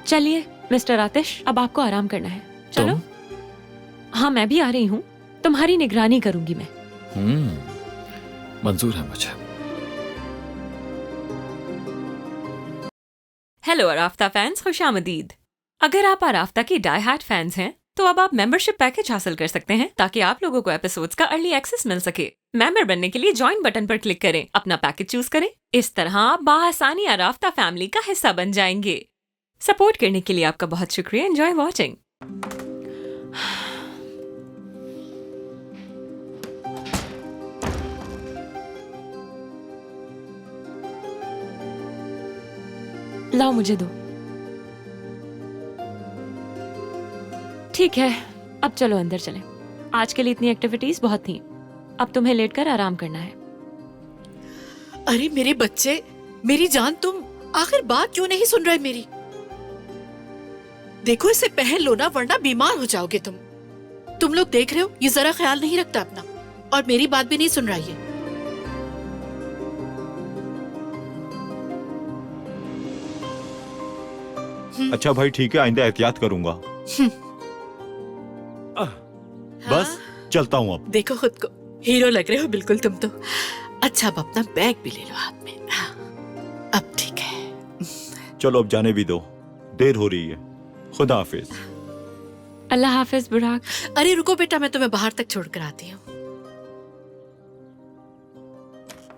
चलिए मिस्टर आतिश, अब आपको आराम करना है। चलो। हाँ, मैं भी आ रही हूँ। तुम्हारी निगरानी करूंगी मैं। मंजूर है मुझे। हेलो अराफ्ता फैंस, खुशामदीद। अगर आप अराफ्ता के डाई हार्ड फैंस हैं तो अब आप मेंबरशिप पैकेज हासिल कर सकते हैं ताकि आप लोगों को एपिसोड्स का अर्ली एक्सेस मिल सके। मेंबर बनने के लिए ज्वाइन बटन पर क्लिक करें, अपना पैकेज चूज करें। इस तरह आप बाआसानी अराफ्ता फैमिली का हिस्सा बन जाएंगे। सपोर्ट करने के लिए आपका बहुत शुक्रिया। Enjoy watching. लाओ, मुझे दो। ठीक है, अब चलो अंदर चलें। आज के लिए इतनी एक्टिविटीज बहुत थी। अब तुम्हें लेटकर आराम करना है। अरे मेरे बच्चे, मेरी जान, तुम आखिर बात क्यों नहीं सुन रहे मेरी? देखो, इसे पहन लो ना, वरना बीमार हो जाओगे तुम। तुम लोग देख रहे हो, ये जरा ख्याल नहीं रखता अपना, और मेरी बात भी नहीं सुन रहा ये। अच्छा भाई, ठीक है, आइंदा एहतियात करूंगा। बस चलता हूँ अब। देखो खुद को, हीरो लग रहे हो बिल्कुल तुम तो। अच्छा, अब अपना बैग भी ले लो हाथ में। अब ठीक है। चलो अब जाने भी दो, देर हो रही है। खुदा हाफिज। अल्लाह हाफिज बुराक। अरे रुको बेटा, मैं तुम्हें बाहर तक छोड़कर आती हूँ।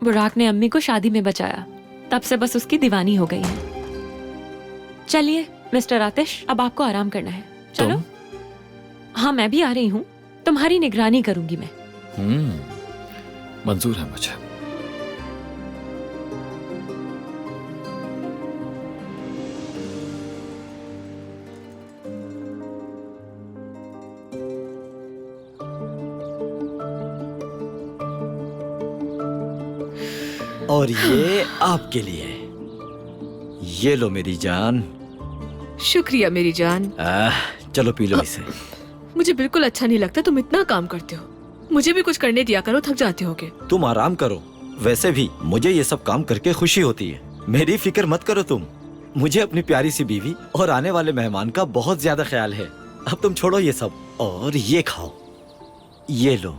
बुराक ने अम्मी को शादी में बचाया, तब से बस उसकी दीवानी हो गई है। चलिए मिस्टर आतिश, अब आपको आराम करना है। चलो। हाँ, मैं भी आ रही हूँ। तुम्हारी निगरानी करूंगी मैं। मंजूर है मुझे। और ये आपके लिए। ये लो मेरी जान। शुक्रिया मेरी जान। चलो पी लो इसे। मुझे बिल्कुल अच्छा नहीं लगता तुम इतना काम करते हो। मुझे भी कुछ करने दिया करो, थक जाते होगे। तुम आराम करो। वैसे भी मुझे ये सब काम करके खुशी होती है। मेरी फिक्र मत करो तुम। मुझे अपनी प्यारी सी बीवी और आने वाले मेहमान का बहुत ज्यादा ख्याल है। अब तुम छोड़ो ये सब और ये खाओ। ये लो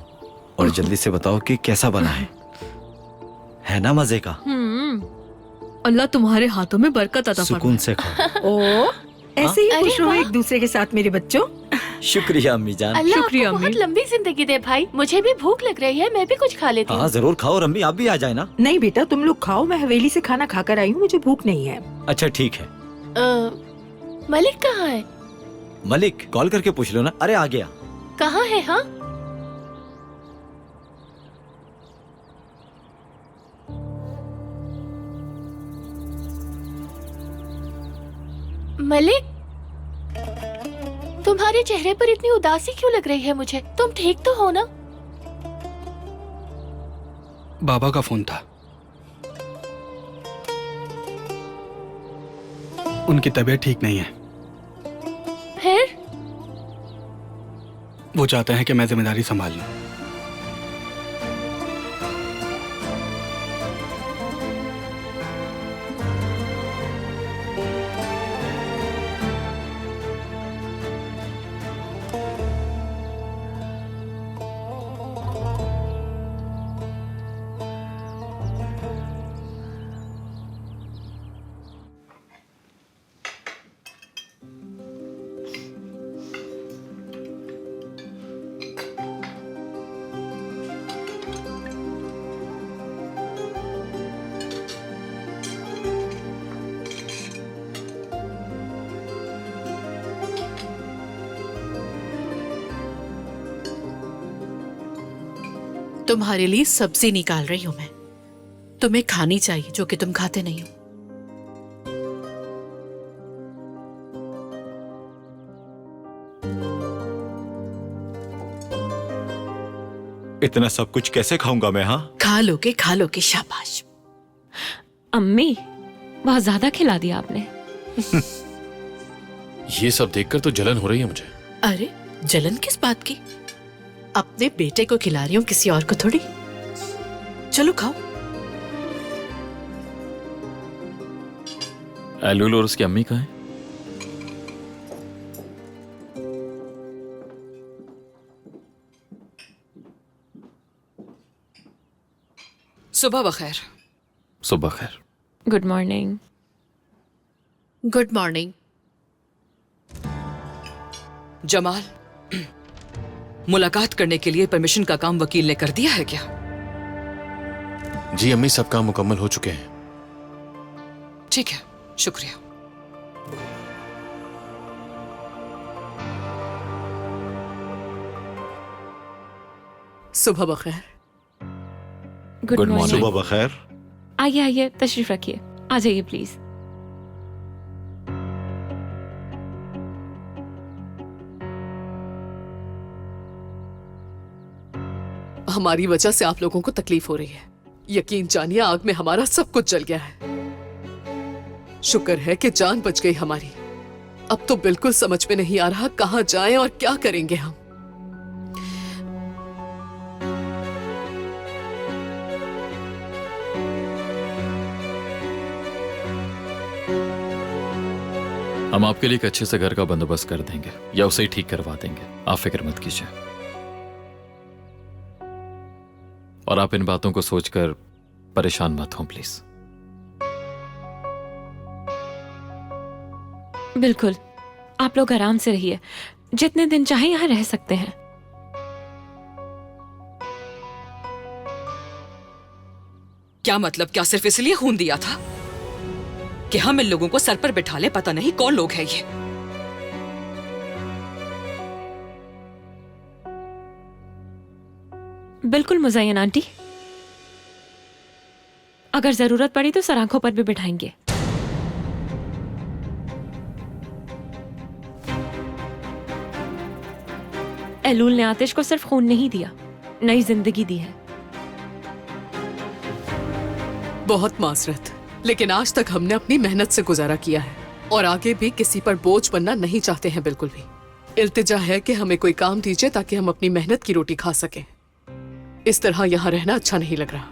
और जल्दी से बताओ कि कैसा बना है ना मजे का? अल्लाह तुम्हारे हाथों में बरकत अता फरमाए। सुकून से खाओ। ओ, ऐसे ही खुश रहो एक दूसरे के साथ मेरे बच्चों। शुक्रिया अम्मी जान। अल्लाह शुक्रिया आपको बहुत अम्मी। लंबी जिंदगी दे भाई। मुझे भी भूख लग रही है, मैं भी कुछ खा लेती हूँ। हाँ जरूर खाओ। और अम्मी आप भी आ जाए ना। नहीं बेटा, तुम लोग खाओ, मैं हवेली से खाना खाकर आई हूँ, मुझे भूख नहीं है। अच्छा ठीक है। मलिक कहाँ है? मलिक कॉल करके पूछ लो ना। अरे आ गया। कहाँ है? हाँ, मलिक, तुम्हारे चेहरे पर इतनी उदासी क्यों लग रही है मुझे? तुम ठीक तो हो ना? बाबा का फोन था। उनकी तबीयत ठीक नहीं है। फिर? वो चाहते हैं कि मैं जिम्मेदारी संभाल लूं। तुम्हारे लिए सब्जी निकाल रही हूँ मैं। तुम्हें खानी चाहिए, जो कि तुम खाते नहीं हो। इतना सब कुछ कैसे खाऊंगा मैं? हाँ, खा लोगे, शाबाश। अम्मी, बहुत ज्यादा खिला दिया आपने। ये सब देखकर तो जलन हो रही है मुझे। अरे जलन किस बात की? अपने बेटे को खिला रही हूँ, किसी और को थोड़ी। चलो खाओ। एलुल और उसकी अम्मी कहाँ है? सुबह बखैर। सुबह खैर। Good morning. Good morning. Jamal, मुलाकात करने के लिए परमिशन का काम वकील ने कर दिया है क्या? जी अम्मी, सब काम मुकम्मल हो चुके हैं। ठीक है, शुक्रिया। सुबह बखैर। Good Good morning. मॉर्निंग। सुबह बखैर। आइए आइए, तशरीफ रखिए, आ जाइए प्लीज। हमारी वजह से आप लोगों को तकलीफ हो रही है। यकीन जानिए, आग में हमारा सब कुछ जल गया है। शुक्र है कि जान बच गई हमारी। अब तो बिल्कुल समझ में नहीं आ रहा कहाँ जाएं और क्या करेंगे हम। हम आपके लिए एक अच्छे से घर का बंदोबस्त कर देंगे या उसे ही ठीक करवा देंगे, आप फिक्र मत कीजिए। और आप इन बातों को सोचकर परेशान मत हो प्लीज। बिल्कुल, आप लोग आराम से रहिए, जितने दिन चाहे यहाँ रह सकते हैं। क्या मतलब? क्या सिर्फ इसलिए खून दिया था कि हम इन लोगों को सर पर बिठा ले? पता नहीं कौन लोग हैं ये। बिल्कुल मुज़य्यन आंटी, अगर जरूरत पड़ी तो सर आंखों पर भी बिठाएंगे। एलूल ने आतिश को सिर्फ खून नहीं दिया, नई जिंदगी दी है। बहुत माजरत, लेकिन आज तक हमने अपनी मेहनत से गुजारा किया है और आगे भी किसी पर बोझ बनना नहीं चाहते हैं बिल्कुल भी। इल्तिजा है कि हमें कोई काम दीजिए ताकि हम अपनी मेहनत की रोटी खा सकें। इस तरह यहां रहना अच्छा नहीं लग रहा।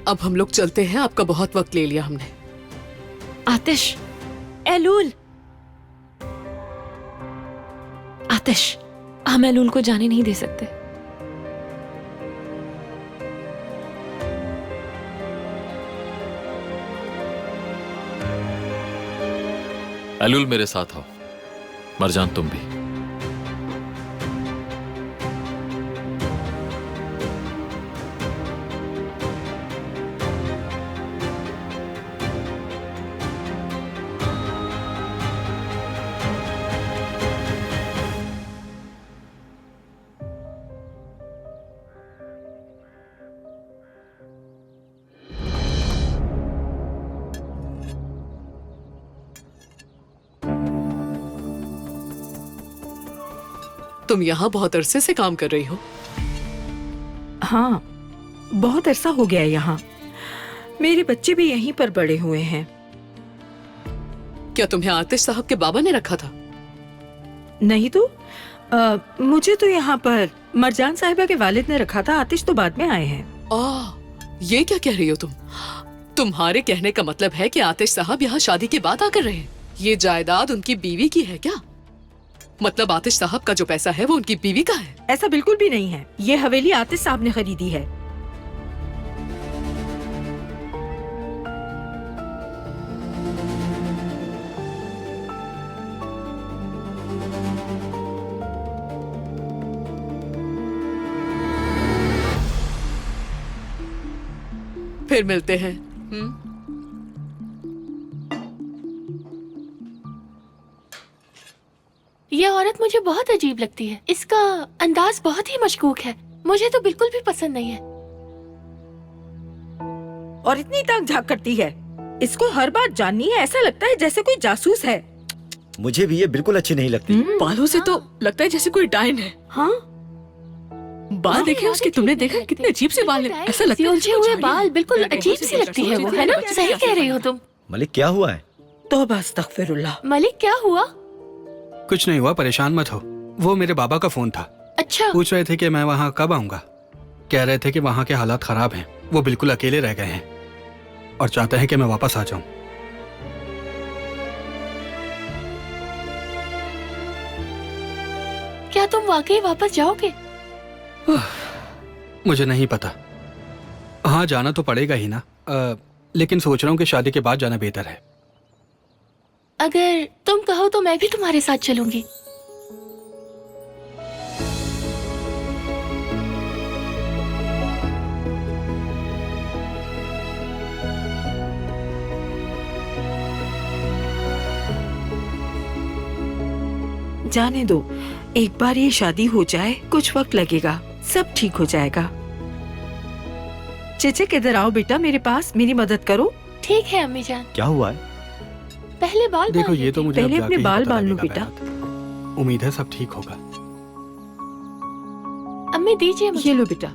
अब हम लोग चलते हैं, आपका बहुत वक्त ले लिया हमने। आतिश, एलूल, आतिश, हम एलूल को जाने नहीं दे सकते। एलुल मेरे साथ आओ, मरजान तुम भी। तुम यहाँ बहुत अरसे से काम कर रही हो? हाँ, बहुत अरसा हो गया है यहाँ। मेरे बच्चे भी यहीं पर बड़े हुए हैं। क्या तुम्हें आतिश साहब के बाबा ने रखा था? नहीं तो मुझे तो यहाँ पर मरजान साहिबा के वालिद ने रखा था। आतिश तो बाद में आए हैं। ये क्या कह रही हो तुम? तुम्हारे कहने का मतलब है कि आतिश साहब यहाँ शादी के बाद आकर रहे? ये जायदाद उनकी बीवी की है क्या? मतलब आतिश साहब का जो पैसा है वो उनकी बीवी का है? ऐसा बिल्कुल भी नहीं है। ये हवेली आतिश साहब ने खरीदी है। फिर मिलते हैं। ये औरत मुझे बहुत अजीब लगती है। इसका अंदाज बहुत ही मशकूक है। मुझे तो बिल्कुल भी पसंद नहीं है। और इतनी ताक झाक करती है। इसको हर बात जाननी है। ऐसा लगता है जैसे कोई जासूस है। मुझे भी ये बिल्कुल अच्छी नहीं लगती। बालों से तो लगता है जैसे कोई डायन है। हाँ, बाल देखे उसके? तुमने देखा कितने अजीब से बाल हैं? ऐसा लगता है उलझे हुए बाल, बिल्कुल अजीब सी लगती है वो, है ना? सही कह रही हो तुम। मलिक क्या हुआ है? तौबा अस्तगफिरुल्लाह। मलिक क्या हुआ? कुछ नहीं हुआ, परेशान मत हो। वो मेरे बाबा का फोन था। अच्छा, पूछ रहे थे कि मैं वहाँ कब आऊंगा। कह रहे थे कि वहाँ के हालात खराब हैं, वो बिल्कुल अकेले रह गए हैं। और चाहते हैं कि मैं वापस आ जाऊं। क्या तुम वाकई वापस जाओगे? मुझे नहीं पता। हाँ, जाना तो पड़ेगा ही ना। लेकिन सोच रहा हूँ कि शादी के बाद जाना बेहतर है। अगर तुम कहो तो मैं भी तुम्हारे साथ चलूंगी। जाने दो, एक बार ये शादी हो जाए, कुछ वक्त लगेगा, सब ठीक हो जाएगा। चेचे किधर आओ बेटा, मेरे पास, मेरी मदद करो। ठीक है अम्मी जान। क्या हुआ है? पहले बाल देखो, बांध ये तो मुझे पहले अब अपने जाके ही बाल पता बांध लो लगेगा बेटा। बेहद। उम्मीद है सब ठीक होगा। अम्मी दीजिए मुझे। ये लो बेटा।